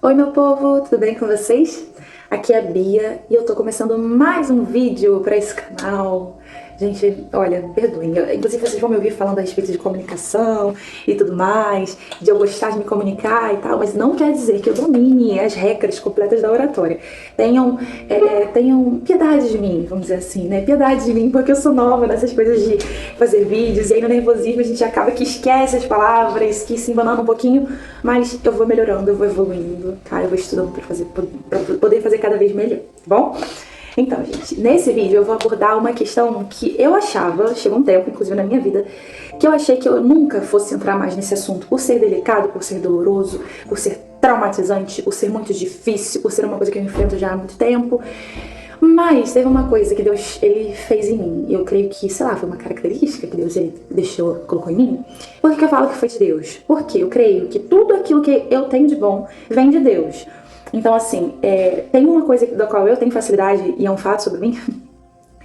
Oi meu povo, tudo bem com vocês? Aqui é a Bia e eu tô começando mais um vídeo pra esse canal. Gente, olha, perdoem, inclusive vocês vão me ouvir falando a respeito de comunicação e tudo mais, de eu gostar de me comunicar e tal, mas não quer dizer que eu domine as regras completas da oratória. Tenham piedade de mim, vamos dizer assim, né? Piedade de mim, porque eu sou nova nessas coisas de fazer vídeos, e aí no nervosismo a gente acaba que esquece as palavras, que se embanana um pouquinho, mas eu vou melhorando, eu vou evoluindo, tá? Eu vou estudando pra poder fazer cada vez melhor, tá bom? Então, gente, nesse vídeo eu vou abordar uma questão que eu achava, chegou um tempo, inclusive na minha vida, que eu achei que eu nunca fosse entrar mais nesse assunto, por ser delicado, por ser doloroso, por ser traumatizante, por ser muito difícil, por ser uma coisa que eu enfrento já há muito tempo. Mas teve uma coisa que Deus, ele fez em mim. Eu creio que, sei lá, foi uma característica que Deus ele colocou em mim. Por que eu falo que foi de Deus? Porque eu creio que tudo aquilo que eu tenho de bom vem de Deus. Então, assim, tem uma coisa da qual eu tenho facilidade, e é um fato sobre mim,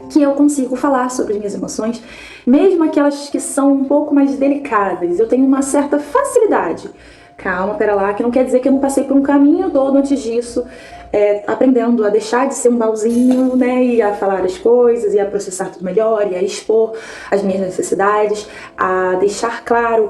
que eu consigo falar sobre as minhas emoções, mesmo aquelas que são um pouco mais delicadas. Eu tenho uma certa facilidade. Calma, pera lá, que não quer dizer que eu não passei por um caminho todo antes disso, aprendendo a deixar de ser um balzinho, né, e a falar as coisas, e a processar tudo melhor, e a expor as minhas necessidades, a deixar claro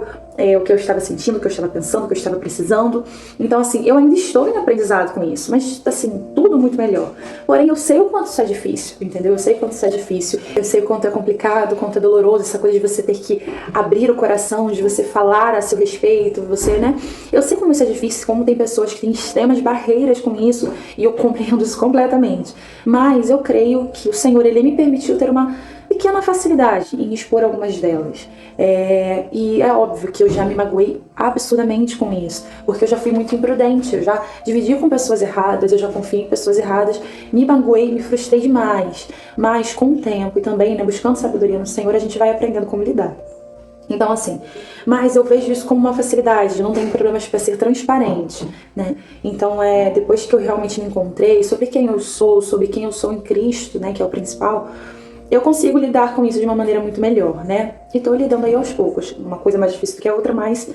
o que eu estava sentindo, o que eu estava pensando, o que eu estava precisando. Então, assim, eu ainda estou em aprendizado com isso, mas, assim, tudo muito melhor. Porém, eu sei o quanto isso é difícil, entendeu? Eu sei o quanto isso é difícil, eu sei o quanto é complicado, o quanto é doloroso, essa coisa de você ter que abrir o coração, de você falar a seu respeito, você, né? Eu sei como isso é difícil, como tem pessoas que têm extremas barreiras com isso, e eu compreendo isso completamente. Mas eu creio que o Senhor, Ele me permitiu ter uma pequena facilidade em expor algumas delas. E é óbvio que eu já me magoei absurdamente com isso, porque eu já fui muito imprudente, eu já dividi com pessoas erradas, eu já confiei em pessoas erradas, me magoei, me frustrei demais. Mas com o tempo e também, né, buscando sabedoria no Senhor, a gente vai aprendendo como lidar. Então, assim, mas eu vejo isso como uma facilidade, não tenho problemas para ser transparente, né? Então, depois que eu realmente me encontrei sobre quem eu sou em Cristo, né, que é o principal, eu consigo lidar com isso de uma maneira muito melhor, né? E tô lidando aí aos poucos, uma coisa mais difícil do que a outra, mas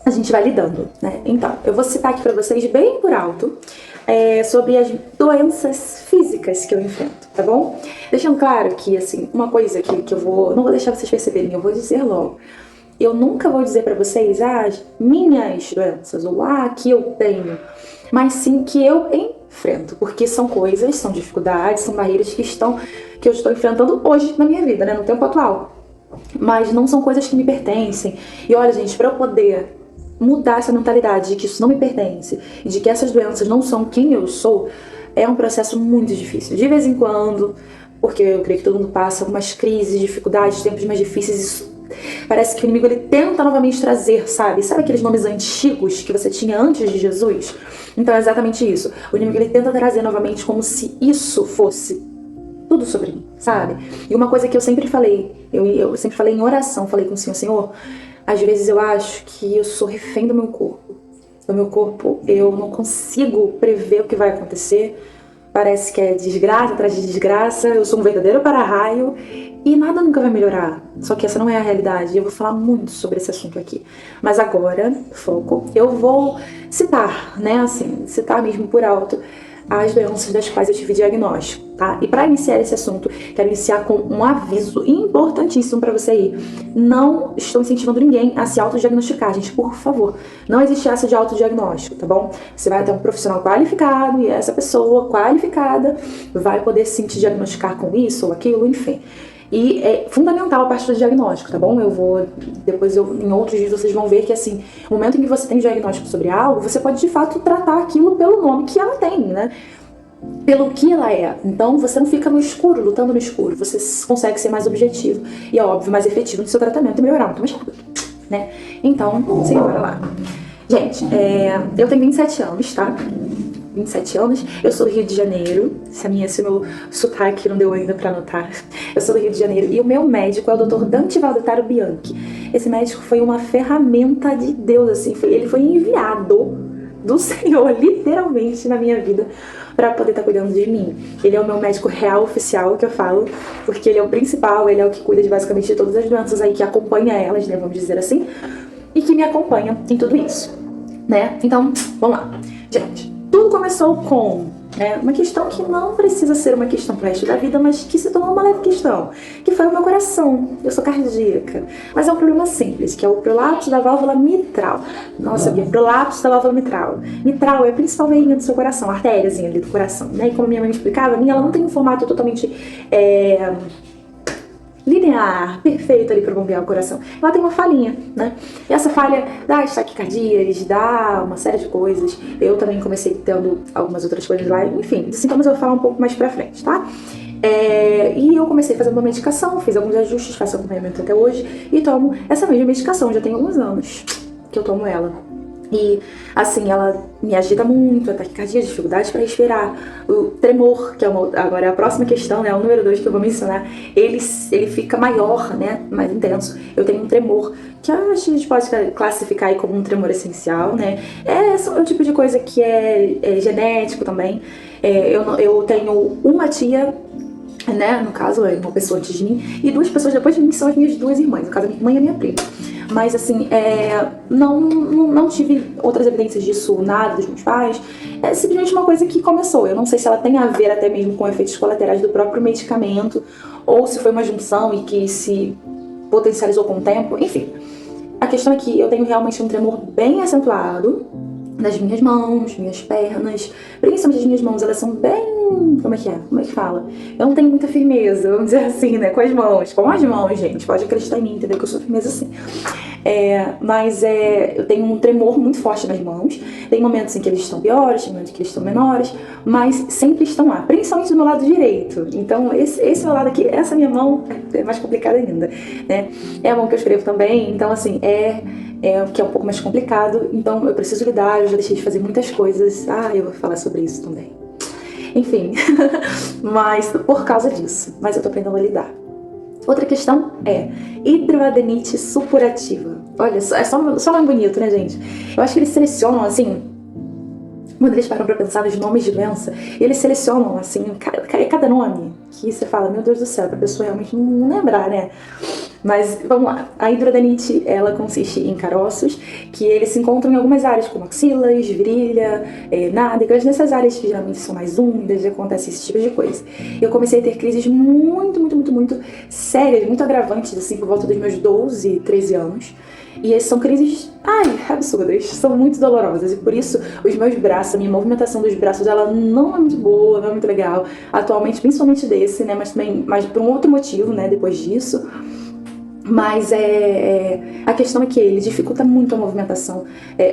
a gente vai lidando, né? Então, eu vou citar aqui pra vocês bem por alto sobre as doenças físicas que eu enfrento, tá bom? Deixando claro que, assim, uma coisa que eu não vou deixar vocês perceberem, eu vou dizer logo. Eu nunca vou dizer pra vocês, as minhas doenças, ou que eu tenho, mas sim que eu enfrento, porque são coisas, são dificuldades, são barreiras que eu estou enfrentando hoje na minha vida, né, no tempo atual. Mas não são coisas que me pertencem. E olha, gente, pra eu poder mudar essa mentalidade de que isso não me pertence e de que essas doenças não são quem eu sou, é um processo muito difícil. De vez em quando, porque eu creio que todo mundo passa algumas crises, dificuldades, tempos mais difíceis, isso parece que o inimigo ele tenta novamente trazer, sabe? Sabe aqueles nomes antigos que você tinha antes de Jesus? Então é exatamente isso. O inimigo ele tenta trazer novamente como se isso fosse tudo sobre mim, sabe? E uma coisa que eu sempre falei, eu sempre falei em oração, falei com o Senhor, às vezes eu acho que eu sou refém do meu corpo. O meu corpo, eu não consigo prever o que vai acontecer. Parece que é desgraça atrás de desgraça, eu sou um verdadeiro para-raio e nada nunca vai melhorar. Só que essa não é a realidade, eu vou falar muito sobre esse assunto aqui. Mas agora, foco, eu vou citar, né, assim, citar mesmo por alto as doenças das quais eu tive diagnóstico, tá? E para iniciar esse assunto, quero iniciar com um aviso importantíssimo para você aí. Não estou incentivando ninguém a se autodiagnosticar, gente, por favor. Não existe essa de autodiagnóstico, tá bom? Você vai ter um profissional qualificado e essa pessoa qualificada vai poder sim te diagnosticar com isso ou aquilo, enfim. E é fundamental a parte do diagnóstico, tá bom? Em outros vídeos vocês vão ver que, assim, no momento em que você tem diagnóstico sobre algo, você pode, de fato, tratar aquilo pelo nome que ela tem, né? Pelo que ela é. Então, você não fica no escuro, lutando no escuro. Você consegue ser mais objetivo e, é óbvio, mais efetivo no seu tratamento e melhorar muito mais rápido, né? Então, simbora lá. Gente, eu tenho 27 anos, tá? 27 anos, eu sou do Rio de Janeiro, se o meu sotaque não deu ainda pra notar, eu sou do Rio de Janeiro, e o meu médico é o Dr. Dante Valdetaro Bianchi. Esse médico foi uma ferramenta de Deus, assim, ele foi enviado do Senhor, literalmente, na minha vida, pra poder estar cuidando de mim. Ele é o meu médico real oficial, que eu falo, porque ele é o principal, ele é o que cuida basicamente de todas as doenças aí, que acompanha elas, né, vamos dizer assim, e que me acompanha em tudo isso, né? Então, vamos lá. Gente, tudo começou com uma questão que não precisa ser uma questão pro resto da vida, mas que se tornou uma leve questão, que foi o meu coração. Eu sou cardíaca, mas é um problema simples, que é o prolapso da válvula mitral. Nossa, Bia, prolapso da válvula mitral. Mitral é a principal veinha do seu coração, a artériazinha ali do coração, né? E como minha mãe me explicava, a minha ela não tem um formato totalmente linear, perfeito ali para bombear o coração. Ela tem uma falhinha, né? E essa falha dá taquicardias, dá uma série de coisas. Eu também comecei tendo algumas outras coisas lá, enfim, dos sintomas eu vou falar um pouco mais pra frente, tá? E eu comecei fazendo uma medicação, fiz alguns ajustes, faço acompanhamento até hoje e tomo essa mesma medicação, já tem alguns anos que eu tomo ela. E assim, ela me agita muito, a taquicardia, dificuldade para respirar, o tremor, que é agora é a próxima questão, né, o número 2 que eu vou mencionar, ele fica maior, né, mais intenso. Eu tenho um tremor, que a gente pode classificar aí como um tremor essencial, né, é o tipo de coisa que é genético também. Eu tenho uma tia, né, no caso, uma pessoa antes de mim, e 2 pessoas depois de mim, que são as minhas 2 irmãs, no caso, a minha mãe e a minha prima. Mas assim, não tive outras evidências disso, nada dos meus pais. É simplesmente uma coisa que começou. Eu não sei se ela tem a ver até mesmo com efeitos colaterais do próprio medicamento, ou se foi uma junção e que se potencializou com o tempo. Enfim, a questão é que eu tenho realmente um tremor bem acentuado nas minhas mãos, minhas pernas, principalmente as minhas mãos, elas são bem... Como é que fala? Eu não tenho muita firmeza, vamos dizer assim, né? Com as mãos, gente. Pode acreditar em mim, entendeu? Que eu sou firmeza assim. Mas eu tenho um tremor muito forte nas mãos. Tem momentos em que eles estão piores, tem momentos em que eles estão menores, mas sempre estão lá, principalmente do meu lado direito. Então, esse meu lado aqui, essa minha mão é mais complicada ainda, né? É a mão que eu escrevo também, então assim, que é um pouco mais complicado, então eu preciso lidar, eu já deixei de fazer muitas coisas. Eu vou falar sobre isso também. Enfim, mas por causa disso, mas eu tô aprendendo a lidar. Outra questão é hidroadenite supurativa. Olha, é só nome bonito, né, gente? Eu acho que eles selecionam, assim, quando eles param pra pensar nos nomes de doença, eles selecionam, assim, cada nome, que você fala, meu Deus do céu, pra pessoa realmente não lembrar, né? Mas vamos lá, a hidroadenite, ela consiste em caroços que eles se encontram em algumas áreas, como axilas, virilha, nádegas, nessas áreas que geralmente são mais úmidas e acontece esse tipo de coisa. Eu comecei a ter crises muito sérias, muito agravantes, assim, por volta dos meus 12, 13 anos. E essas são crises, absurdas, são muito dolorosas. E por isso, os meus braços, a minha movimentação dos braços, ela não é muito boa, não é muito legal. Atualmente, principalmente desse, né, mas por um outro motivo, né, depois disso. Mas a questão é que ele dificulta muito a movimentação.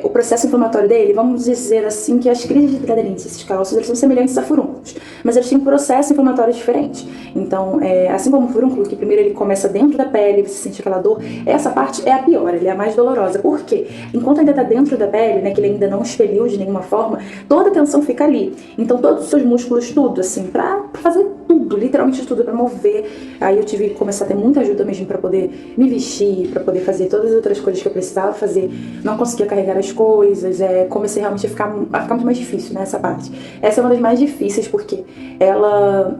O processo inflamatório dele, vamos dizer assim, que as crises de hidroadenite, esses caroços, eles são semelhantes a furúnculos, mas eles têm um processo inflamatório diferente. Então, assim como o furúnculo, que primeiro ele começa dentro da pele, você sente aquela dor, essa parte é a pior, ele é a mais dolorosa. Por quê? Enquanto ainda está dentro da pele, né, que ele ainda não expeliu de nenhuma forma, toda a tensão fica ali. Então, todos os seus músculos, tudo, assim, pra fazer tudo, literalmente tudo, pra mover. Aí eu tive que começar a ter muita ajuda mesmo pra poder me vestir, pra poder fazer todas as outras coisas que eu precisava fazer, não conseguia carregar as coisas, comecei realmente a ficar muito mais difícil, né, essa parte. Essa é uma das mais difíceis, porque ela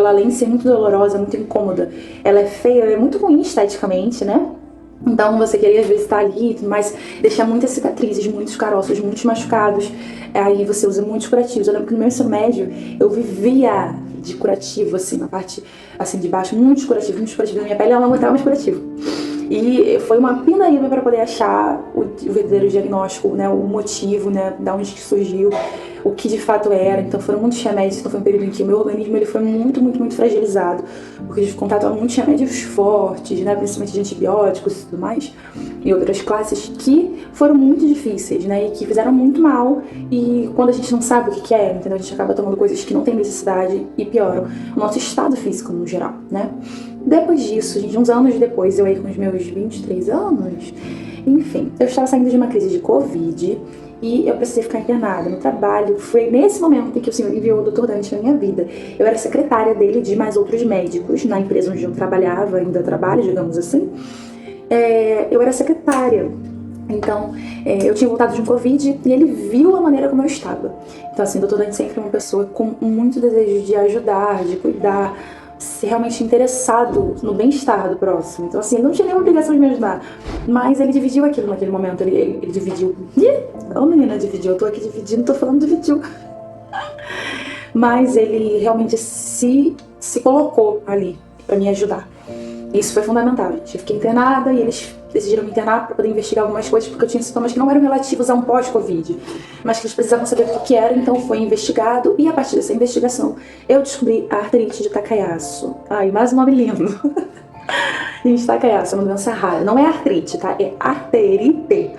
além de ser muito dolorosa, muito incômoda, ela é feia, é muito ruim esteticamente, né? Então você queria às vezes estar ali, mas deixar muitas cicatrizes, muitos caroços, muitos machucados. Aí você usa muitos curativos. Eu lembro que no meu ensino médio eu vivia de curativo, assim, na parte assim de baixo, muitos curativos na minha pele, ela não aguentava mais curativo. E foi uma pinaíba para poder achar o verdadeiro diagnóstico, né, o motivo, né, da onde que surgiu, o que de fato era. Então foram muitos remédios, então foi um período em que o meu organismo ele foi muito fragilizado, porque eu tive contato com muitos remédios fortes, né, principalmente de antibióticos e tudo mais, e outras classes que foram muito difíceis, né, e que fizeram muito mal. E quando a gente não sabe o que é, entendeu? A gente acaba tomando coisas que não tem necessidade e pioram o nosso estado físico no geral, né? Depois disso, gente, uns anos depois, eu aí com os meus 23 anos, enfim, eu estava saindo de uma crise de Covid e eu precisei ficar internada no trabalho. Foi nesse momento em que o senhor enviou o Dr. Dante na minha vida. Eu era secretária dele e de mais outros médicos na empresa onde eu trabalhava, ainda trabalho, digamos assim. Eu era secretária. Então, eu tinha voltado de um Covid e ele viu a maneira como eu estava. Então, assim, o Dr. Dante sempre é uma pessoa com muito desejo de ajudar, de cuidar, realmente interessado no bem-estar do próximo. Então, assim, ele não tinha nenhuma obrigação de me ajudar, mas ele dividiu aquilo naquele momento. Ele dividiu. Ô, menina, dividiu. Eu tô aqui dividindo, tô falando dividiu. Mas ele realmente se colocou ali pra me ajudar. Isso foi fundamental, gente. Eu fiquei internada e eles decidiram me internar para poder investigar algumas coisas, porque eu tinha sintomas que não eram relativos a um pós-Covid, mas que eles precisavam saber o que era, então foi investigado, e a partir dessa investigação eu descobri a arterite de Takayasu. Ai, mais um nome lindo. Gente, Takayasu é uma doença rara. Não é artrite, tá? É arterite.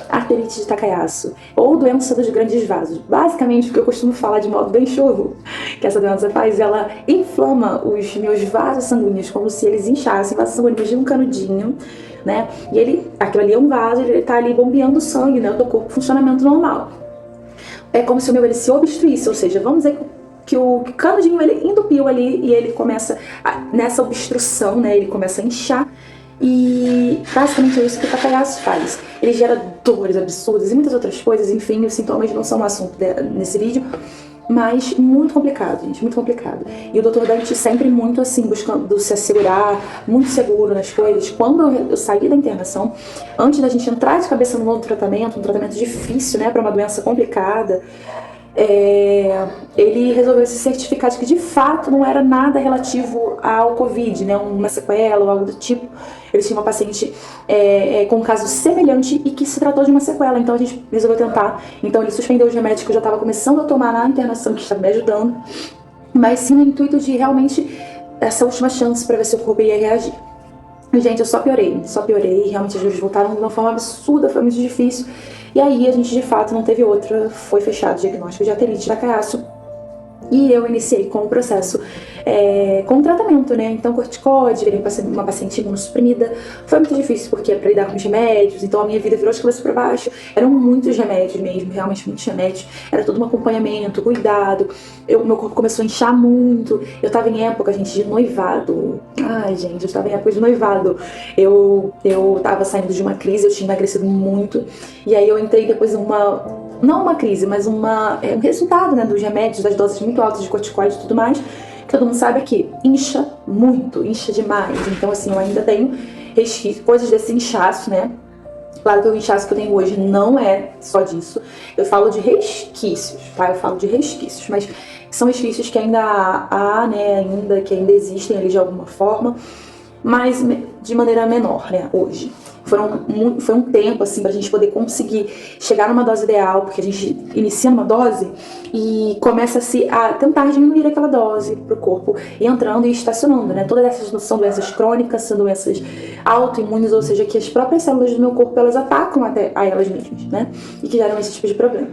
Arterite de Takayasu. Ou doença dos grandes vasos. Basicamente, o que eu costumo falar de modo bem churro, que essa doença faz, ela inflama os meus vasos sanguíneos, como se eles inchassem. Vasos sanguíneos de um canudinho, né? E aquilo ali é um vaso, ele tá ali bombeando sangue, né? Do corpo, funcionamento normal. É como se o meu ele se obstruísse, ou seja, vamos dizer que o canudinho ele entupiu ali e ele começa nessa obstrução, né? Ele começa a inchar e basicamente é isso que o Takayasu faz. Ele gera dores absurdas e muitas outras coisas, enfim, os sintomas não são um assunto nesse vídeo, mas muito complicado, gente, muito complicado. E o Dr. Dante sempre muito assim, buscando se assegurar, muito seguro nas coisas. Quando eu saí da internação, antes da gente entrar de cabeça no novo tratamento, um tratamento difícil, né, para uma doença complicada, ele resolveu se certificar de que de fato não era nada relativo ao Covid, né, uma sequela ou algo do tipo. Ele tinha uma paciente com um caso semelhante e que se tratou de uma sequela, então a gente resolveu tentar. Então ele suspendeu os remédios que eu já estava começando a tomar na internação, que estava me ajudando, mas sim no intuito de realmente essa última chance para ver se o corpo ia reagir. Gente, eu só piorei, realmente as dores voltaram de uma forma absurda, foi muito difícil. E aí a gente de fato não teve outra, foi fechado o diagnóstico de arterite de Takayasu. E eu iniciei com o processo, com o tratamento, né? Então, corticóide, virei uma paciente imunossuprimida. Foi muito difícil porque é pra lidar com os remédios, então a minha vida virou de cabeça pra baixo. Eram muitos remédios mesmo, realmente muitos remédios. Era todo um acompanhamento, cuidado. Meu corpo começou a inchar muito. Eu tava em época, gente, de noivado. Ai, gente, eu estava em época de noivado. Eu tava saindo de uma crise, eu tinha emagrecido muito. E aí eu entrei depois não uma crise, mas um resultado, né, dos remédios, das doses muito altas de corticoide e tudo mais, que todo mundo sabe que incha muito, incha demais. Então, assim, eu ainda tenho resquícios, coisas desse inchaço, né? Claro que o inchaço que eu tenho hoje não é só disso. Eu falo de resquícios, tá? Eu falo de resquícios, mas são resquícios que ainda há, né, que ainda existem ali de alguma forma, mas de maneira menor, né, hoje. Foi um tempo, assim, pra gente poder conseguir chegar numa dose ideal, porque a gente inicia numa dose e começa-se a tentar diminuir aquela dose pro corpo, e entrando e estacionando, né? Todas essas são doenças crônicas, são doenças autoimunes, ou seja, que as próprias células do meu corpo, elas atacam até a elas mesmas, né? E que geram esse tipo de problema.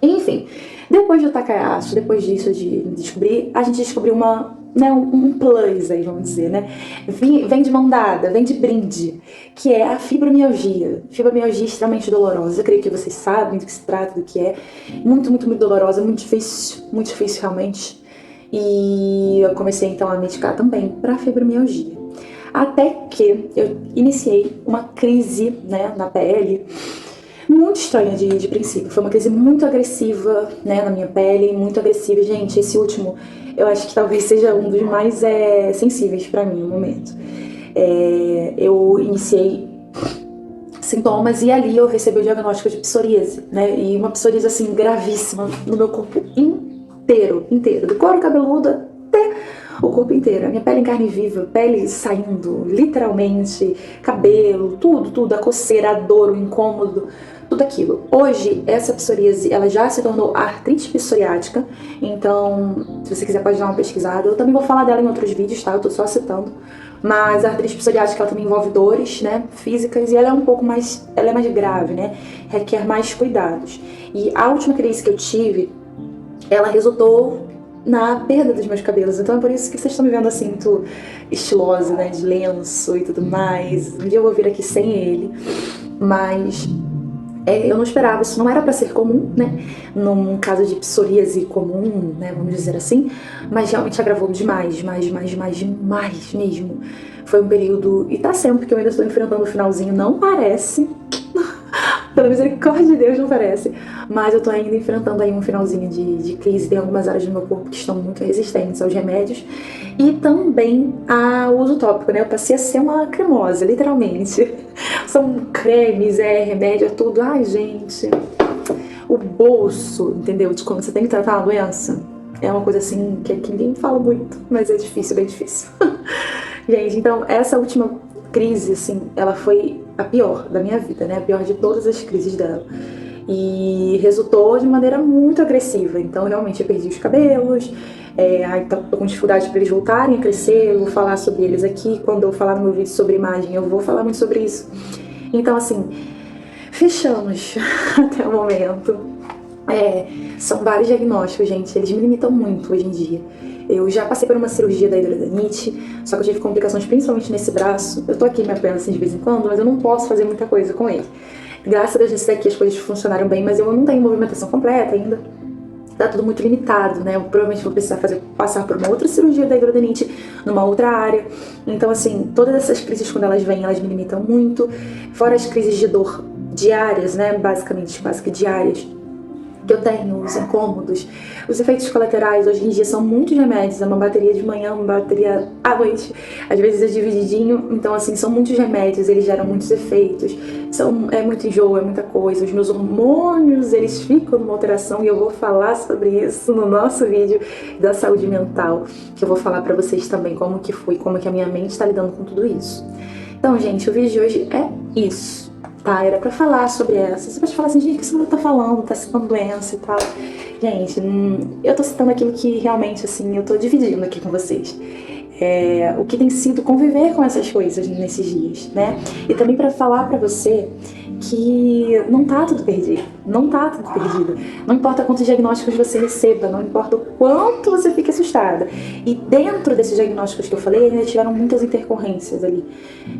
Enfim, depois do Takayasu, depois disso de descobrir, a gente descobriu um plus aí, vamos dizer, né? Vem de mão dada, vem de brinde, que é a fibromialgia. Fibromialgia extremamente dolorosa, eu creio que vocês sabem do que se trata, do que é. Muito, muito, muito dolorosa, muito difícil realmente. E eu comecei então a medicar também para fibromialgia. Até que eu iniciei uma crise, né, na pele, muito estranha de princípio. Foi uma crise muito agressiva, né, na minha pele, muito agressiva. Gente, esse último, eu acho que talvez seja um dos mais sensíveis pra mim no momento. Eu iniciei sintomas e ali eu recebi o diagnóstico de psoríase, né, e uma psoríase, assim, gravíssima no meu corpo inteiro, do couro cabeludo até o corpo inteiro. A minha pele em carne viva, pele saindo, literalmente, cabelo, tudo, a coceira, a dor, o incômodo, tudo aquilo. Hoje, essa psoríase, ela já se tornou artrite psoriática, então, se você quiser pode dar uma pesquisada. Eu também vou falar dela em outros vídeos, tá? Eu tô só citando. Mas a artrite psoriática, ela também envolve dores, né, físicas, e ela é mais grave, né? Requer mais cuidados. E a última crise que eu tive, ela resultou na perda dos meus cabelos, então é por isso que vocês estão me vendo assim, muito estilosa, né, de lenço e tudo mais. Um dia eu vou vir aqui sem ele, mas eu não esperava, isso não era pra ser comum, né, num caso de psoríase comum, né, vamos dizer assim, mas realmente agravou demais mesmo. Foi um período, e tá sendo, porque eu ainda estou enfrentando o finalzinho, não parece, Pela misericórdia de Deus, não parece. Mas eu tô ainda enfrentando aí um finalzinho de crise. Tem algumas áreas do meu corpo que estão muito resistentes aos remédios. E também ao uso tópico, né? Eu passei a ser uma cremosa, literalmente. São cremes, remédio, é tudo. Ai, gente. O bolso, entendeu? De quando você tem que tratar uma doença. É uma coisa assim que ninguém fala muito, mas é difícil, bem difícil. Gente, então essa última crise, assim, ela foi a pior da minha vida, né? A pior de todas as crises dela. E resultou de maneira muito agressiva. Então, realmente, eu perdi os cabelos. Tô com dificuldade para eles voltarem a crescer. Eu vou falar sobre eles aqui. Quando eu falar no meu vídeo sobre imagem, eu vou falar muito sobre isso. Então, assim, fechamos até o momento. São vários diagnósticos, gente. Eles me limitam muito hoje em dia. Eu já passei por uma cirurgia da hidrodanite, só que eu tive complicações principalmente nesse braço. Eu tô aqui me apoiando assim de vez em quando, mas eu não posso fazer muita coisa com ele. Graças a Deus nesse daqui as coisas funcionaram bem, mas eu não tenho movimentação completa ainda. Tá tudo muito limitado, né? Eu provavelmente vou precisar passar por uma outra cirurgia da hidrodanite numa outra área. Então, assim, todas essas crises, quando elas vêm, elas me limitam muito. Fora as crises de dor diárias, né? Basicamente, quase que diárias, que eu tenho, os incômodos, os efeitos colaterais. Hoje em dia são muitos remédios, é uma bateria de manhã, uma bateria à noite, às vezes é divididinho. Então, assim, são muitos remédios, eles geram muitos efeitos, é muito enjoo, é muita coisa. Os meus hormônios, eles ficam numa alteração, e eu vou falar sobre isso no nosso vídeo da saúde mental, que eu vou falar pra vocês também como que foi, como que a minha mente tá lidando com tudo isso. Então, gente, o vídeo de hoje é isso. Tá, era pra falar sobre essa. Você pode falar assim, gente, o que você não tá falando? Tá citando doença e tal. Gente, eu tô citando aquilo que realmente, assim, eu tô dividindo aqui com vocês. O que tem sido conviver com essas coisas nesses dias, né? E também pra falar pra você que não tá tudo perdido. Não tá tudo perdido. Não importa quantos diagnósticos você receba, não importa o quanto você fique assustada. E dentro desses diagnósticos que eu falei, ainda tiveram muitas intercorrências ali,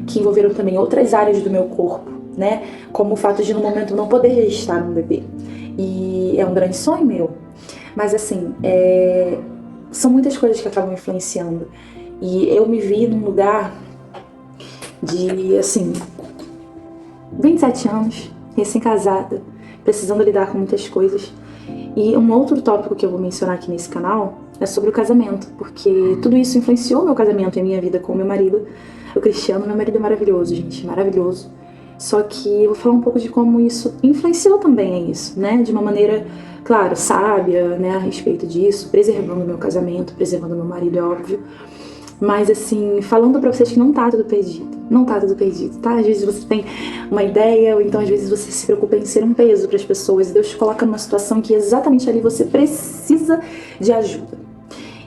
que envolveram também outras áreas do meu corpo, né? Como o fato de no momento não poder gestar um bebê. E é um grande sonho meu. Mas assim, são muitas coisas que acabam influenciando. E eu me vi num lugar de, assim, 27 anos, recém-casada, precisando lidar com muitas coisas. E um outro tópico que eu vou mencionar aqui nesse canal é sobre o casamento, porque tudo isso influenciou meu casamento e a minha vida com o meu marido, o Cristiano. Meu marido é maravilhoso, gente, maravilhoso. Só que eu vou falar um pouco de como isso influenciou também isso, né? De uma maneira, claro, sábia, né? A respeito disso, preservando meu casamento, preservando meu marido, é óbvio. Mas, assim, falando pra vocês que não tá tudo perdido. Não tá tudo perdido, tá? Às vezes você tem uma ideia, ou então às vezes você se preocupa em ser um peso pras pessoas. E Deus te coloca numa situação que exatamente ali você precisa de ajuda.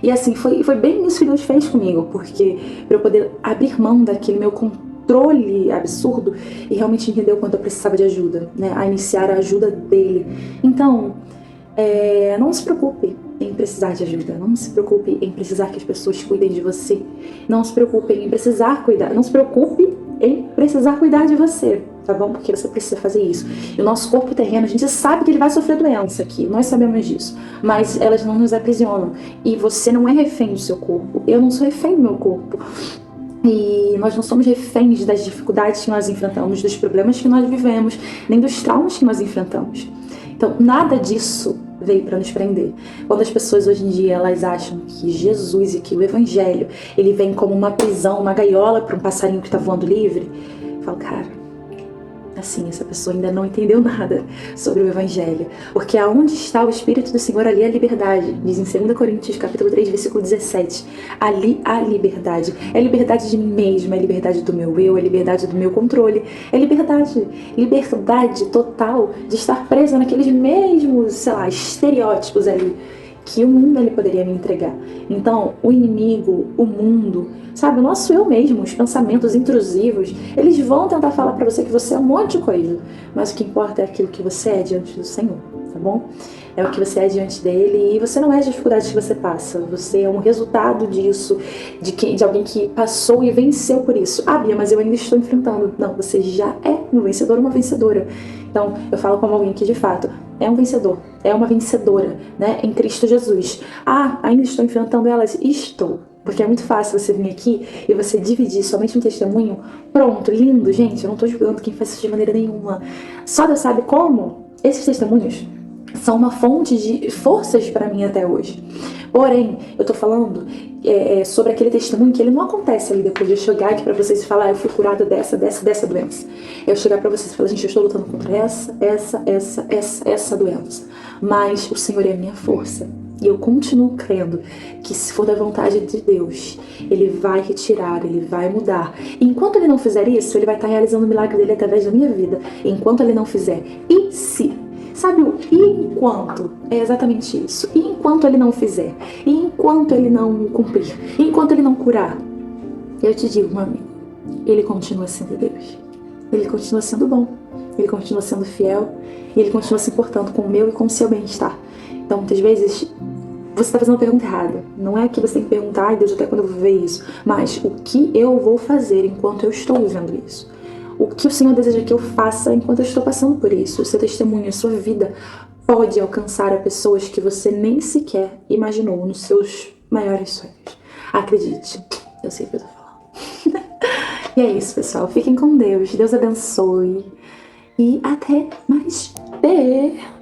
E, assim, foi bem isso que Deus fez comigo. Porque pra eu poder abrir mão daquele meu controle absurdo e realmente entender o quanto eu precisava de ajuda, né? A iniciar a ajuda dele. Então, não se preocupe em precisar de ajuda, não se preocupe em precisar que as pessoas cuidem de você, não se preocupe em precisar cuidar, não se preocupe em precisar cuidar de você, tá bom? Porque você precisa fazer isso. E o nosso corpo terreno, a gente sabe que ele vai sofrer doença aqui, nós sabemos disso, mas elas não nos aprisionam. E você não é refém do seu corpo, eu não sou refém do meu corpo. E nós não somos reféns das dificuldades que nós enfrentamos, dos problemas que nós vivemos, nem dos traumas que nós enfrentamos. Então, nada disso veio para nos prender. Quando as pessoas hoje em dia elas acham que Jesus e que o Evangelho ele vem como uma prisão, uma gaiola para um passarinho que está voando livre, eu falo, cara, assim, essa pessoa ainda não entendeu nada sobre o Evangelho. Porque aonde está o Espírito do Senhor, ali há liberdade. Diz em 2 Coríntios, capítulo 3, versículo 17. Ali há liberdade. É liberdade de mim mesma, é liberdade do meu eu, é liberdade do meu controle. É liberdade. Liberdade total de estar presa naqueles mesmos, sei lá, estereótipos ali que o mundo ele poderia me entregar. Então, o inimigo, o mundo, sabe, o nosso eu mesmo, os pensamentos intrusivos, eles vão tentar falar pra você que você é um monte de coisa, mas o que importa é aquilo que você é diante do Senhor, tá bom? É o que você é diante dele, e você não é as dificuldades que você passa, você é um resultado disso, de alguém que passou e venceu por isso. Ah, Bia, mas eu ainda estou enfrentando. Não, você já é um vencedor, uma vencedora. Então, eu falo como alguém que de fato é um vencedor, é uma vencedora, né, em Cristo Jesus. Ah, ainda estou enfrentando elas? Estou. Porque é muito fácil você vir aqui e você dividir somente um testemunho. Pronto, lindo, gente. Eu não tô julgando quem faz isso de maneira nenhuma. Só Deus sabe como esses testemunhos são uma fonte de forças para mim até hoje. Porém, eu tô falando sobre aquele testemunho que ele não acontece ali depois de eu chegar aqui pra vocês e falar, eu fui curada dessa doença. Eu chegar pra vocês e falar, gente, eu estou lutando contra essa doença. Mas o Senhor é a minha força. E eu continuo crendo que se for da vontade de Deus, Ele vai retirar, Ele vai mudar. E enquanto Ele não fizer isso, Ele vai estar realizando o milagre dele através da minha vida. Enquanto Ele não fizer, e se? Sabe o e enquanto? É exatamente isso. E enquanto Ele não fizer? E enquanto Ele não cumprir? E enquanto Ele não curar? Eu te digo, meu amigo, Ele continua sendo Deus. Ele continua sendo bom. Ele continua sendo fiel. E Ele continua se importando com o meu e com o seu bem-estar. Então, muitas vezes, você está fazendo a pergunta errada. Não é que você tem que perguntar, ai Deus, até quando eu vou viver isso? Mas o que eu vou fazer enquanto eu estou vivendo isso? O que o Senhor deseja que eu faça enquanto eu estou passando por isso? O seu testemunho, a sua vida pode alcançar a pessoas que você nem sequer imaginou nos seus maiores sonhos. Acredite, eu sei o que eu tô falando. E é isso, pessoal. Fiquem com Deus. Deus abençoe. E até mais. Beijo.